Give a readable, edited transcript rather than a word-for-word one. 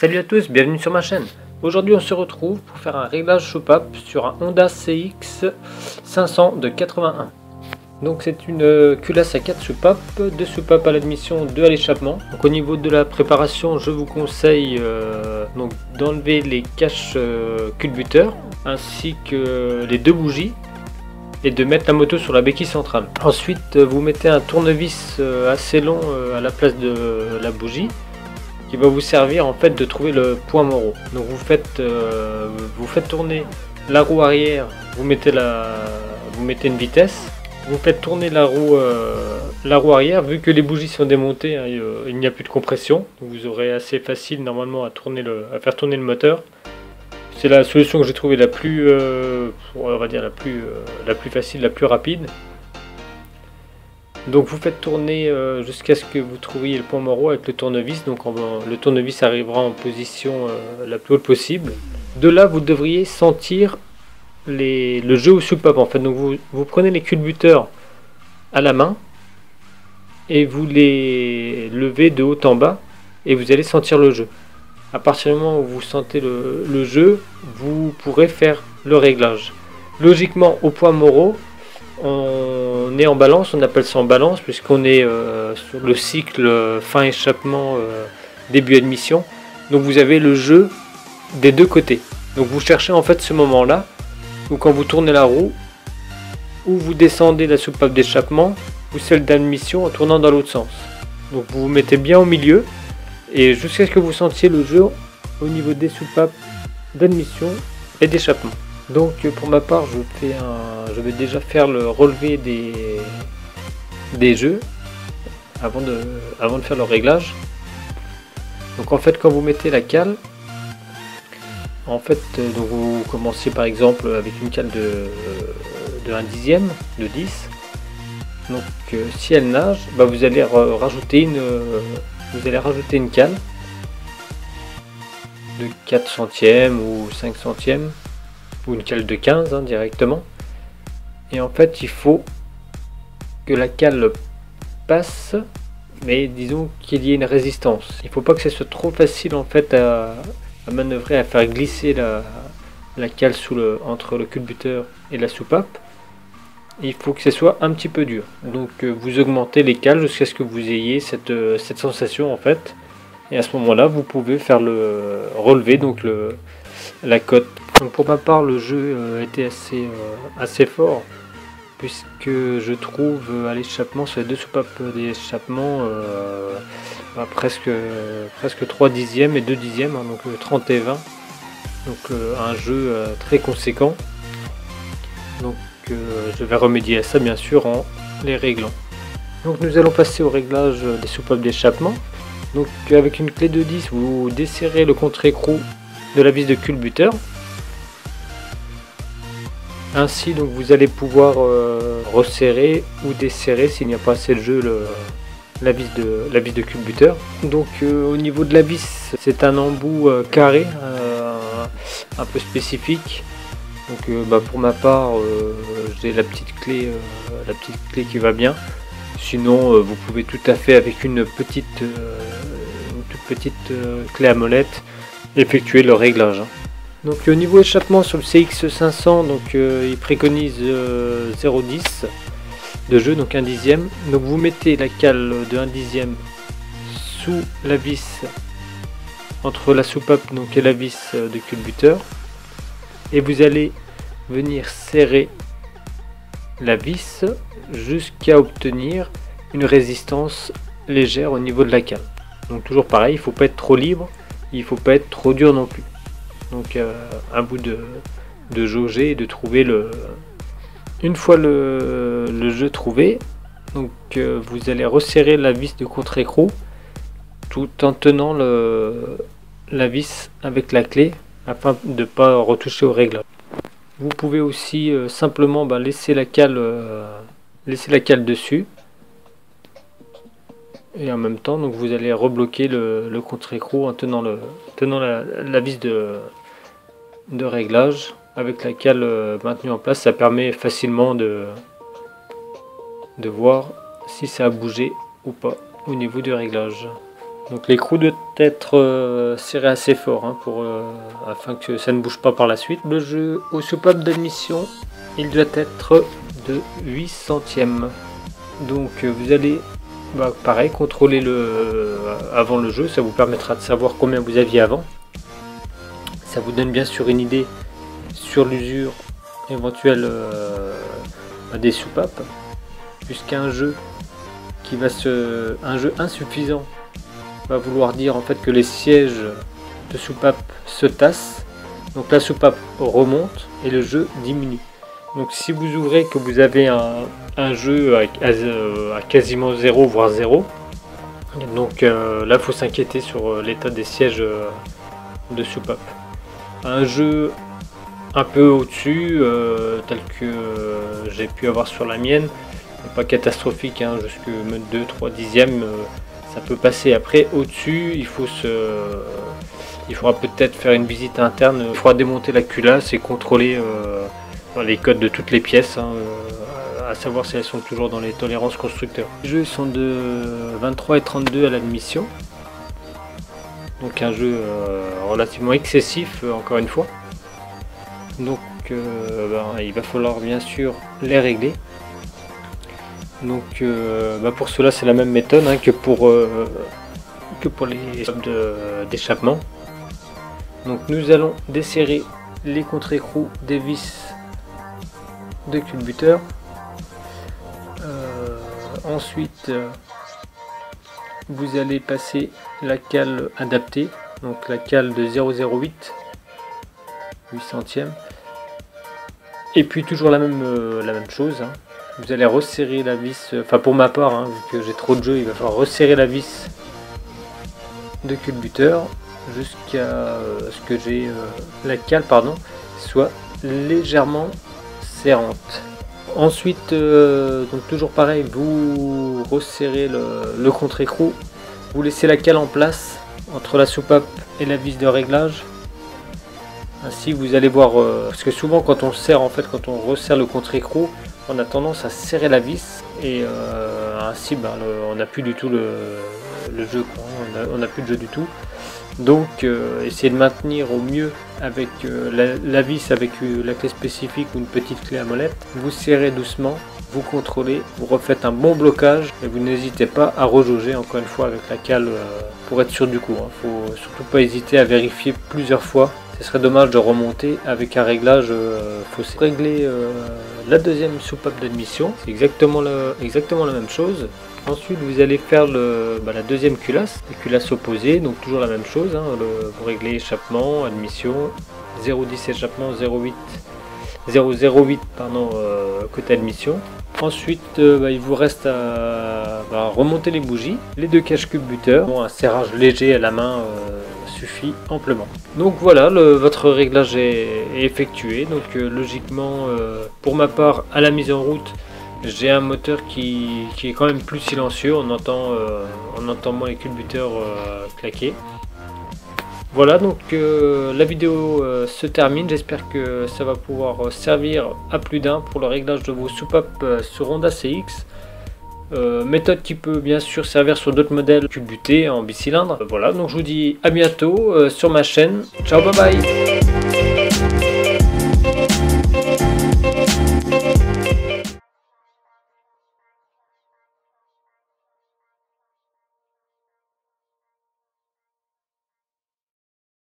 Salut à tous, bienvenue sur ma chaîne. Aujourd'hui on se retrouve pour faire un réglage soupape sur un Honda CX 500 de 81. Donc c'est une culasse à 4 soupapes, 2 soupapes à l'admission, 2 à l'échappement. Donc au niveau de la préparation, je vous conseille d'enlever les caches culbuteurs ainsi que les 2 bougies et de mettre la moto sur la béquille centrale. Ensuite vous mettez un tournevis assez long à la place de la bougie qui va vous servir en fait de trouver le point Moreau. Donc vous faites tourner la roue arrière, vous mettez une vitesse, vous faites tourner la roue arrière. Vu que les bougies sont démontées, hein, il n'y a plus de compression, donc vous aurez assez facile normalement à faire tourner le moteur. C'est la solution que j'ai trouvée la plus on va dire la plus facile, la plus rapide. Donc vous faites tourner jusqu'à ce que vous trouviez le point Moreau avec le tournevis. Donc le tournevis arrivera en position la plus haute possible. De là vous devriez sentir le jeu au soupape en fait. Donc vous prenez les culbuteurs à la main et vous les levez de haut en bas et vous allez sentir le jeu. À partir du moment où vous sentez le jeu, vous pourrez faire le réglage. Logiquement au point Moreau, on est en balance, on appelle ça en balance puisqu'on est sur le cycle fin échappement début admission. Donc vous avez le jeu des deux côtés. Donc vous cherchez en fait ce moment là où quand vous tournez la roue ou vous descendez la soupape d'échappement ou celle d'admission en tournant dans l'autre sens. Donc vous vous mettez bien au milieu et jusqu'à ce que vous sentiez le jeu au niveau des soupapes d'admission et d'échappement. Donc pour ma part je vais déjà faire le relevé des jeux avant de faire le réglage. Donc en fait quand vous mettez la cale, en fait donc vous commencez par exemple avec une cale de 1/10 de 10. Donc si elle nage, vous allez rajouter une cale de 4 centièmes ou 5 centièmes ou une cale de 15 directement. Et en fait il faut que la cale passe, mais disons qu'il y ait une résistance. Il ne faut pas que ce soit trop facile en fait à manœuvrer, à faire glisser la cale entre le culbuteur et la soupape. Il faut que ce soit un petit peu dur. Donc vous augmentez les cales jusqu'à ce que vous ayez cette sensation en fait. Et à ce moment là vous pouvez faire le relevé, donc la cote. Donc pour ma part le jeu était assez fort puisque je trouve à l'échappement sur les 2 soupapes d'échappement presque 3 dixièmes et 2 dixièmes, donc 30 et 20. Donc un jeu très conséquent. Donc je vais remédier à ça bien sûr en les réglant. Donc nous allons passer au réglage des soupapes d'échappement. Donc avec une clé de 10 vous desserrez le contre-écrou de la vis de culbuteur. Ainsi donc vous allez pouvoir resserrer ou desserrer s'il n'y a pas assez de jeu la vis de culbuteur. Donc au niveau de la vis, c'est un embout carré un peu spécifique. Donc pour ma part j'ai la petite clé qui va bien. Sinon vous pouvez tout à fait avec une toute petite clé à molette effectuer le réglage. Donc au niveau échappement sur le CX 500, donc il préconise 0,10 de jeu, donc 1/10. Donc vous mettez la cale de 1/10 sous la vis entre la soupape et la vis de culbuteur et vous allez venir serrer la vis jusqu'à obtenir une résistance légère au niveau de la cale. Donc toujours pareil, il ne faut pas être trop libre, il ne faut pas être trop dur non plus. Donc à bout de jauger et de trouver une fois le jeu trouvé, donc vous allez resserrer la vis de contre-écrou tout en tenant la vis avec la clé afin de ne pas retoucher au réglage. Vous pouvez aussi simplement laisser la cale dessus et en même temps donc vous allez rebloquer le contre-écrou en tenant la vis de réglage avec la cale maintenue en place. Ça permet facilement de voir si ça a bougé ou pas au niveau du réglage. Donc l'écrou doit être serré assez fort hein, afin que ça ne bouge pas par la suite. Le jeu aux soupapes d'admission, il doit être de 8 centièmes. Donc vous allez pareil contrôler avant le jeu, ça vous permettra de savoir combien vous aviez avant. Ça vous donne bien sûr une idée sur l'usure éventuelle des soupapes, puisqu'un jeu un jeu insuffisant va vouloir dire en fait que les sièges de soupape se tassent, donc la soupape remonte et le jeu diminue. Donc si vous ouvrez que vous avez un jeu à quasiment 0 voire 0, donc là il faut s'inquiéter sur l'état des sièges de soupape. Un jeu un peu au-dessus, tel que j'ai pu avoir sur la mienne, pas catastrophique, hein, jusque 2-3 dixièmes, ça peut passer. Après au-dessus, il faudra peut-être faire une visite interne, il faudra démonter la culasse et contrôler les codes de toutes les pièces, hein, à savoir si elles sont toujours dans les tolérances constructeurs. Les jeux sont de 23 et 32 à l'admission, donc un jeu relativement excessif encore une fois. Donc il va falloir bien sûr les régler. Donc pour cela c'est la même méthode hein, que pour les d'échappement. Donc nous allons desserrer les contre-écrous des vis de culbuteur. Ensuite vous allez passer la cale adaptée, donc la cale de 0,08 8 centièmes, et puis toujours la même chose hein. Vous allez resserrer la vis, enfin pour ma part hein, vu que j'ai trop de jeux, il va falloir resserrer la vis de culbuteur jusqu'à ce que la cale soit légèrement serrante. Ensuite donc toujours pareil, vous resserrez le contre-écrou, vous laissez la cale en place entre la soupape et la vis de réglage. Ainsi vous allez voir, parce que souvent quand on serre, en fait quand on resserre le contre-écrou, on a tendance à serrer la vis et ainsi on n'a plus du tout le jeu, quoi. On n'a plus de jeu du tout. Donc essayez de maintenir au mieux avec la vis avec la clé spécifique ou une petite clé à molette. Vous serrez doucement, vous contrôlez, vous refaites un bon blocage et vous n'hésitez pas à rejauger encore une fois avec la cale pour être sûr du coup. Hein. Faut surtout pas hésiter à vérifier plusieurs fois. Ce serait dommage de remonter avec un réglage faussé. Pour régler la deuxième soupape d'admission, c'est exactement la même chose. Ensuite vous allez faire la deuxième culasse, la culasse opposée, donc toujours la même chose, hein, vous réglez échappement, admission, 0,10 échappement, 0,08 côté admission. Ensuite il vous reste à remonter les bougies, les deux caches culbuteurs, un serrage léger à la main suffit amplement. Donc voilà, votre réglage est effectué, donc logiquement pour ma part à la mise en route, j'ai un moteur qui est quand même plus silencieux, on entend moins les culbuteurs claquer. Voilà, donc la vidéo se termine, j'espère que ça va pouvoir servir à plus d'un pour le réglage de vos soupapes sur Honda CX. Méthode qui peut bien sûr servir sur d'autres modèles culbutés en bicylindre. Voilà, donc je vous dis à bientôt sur ma chaîne. Ciao, bye bye.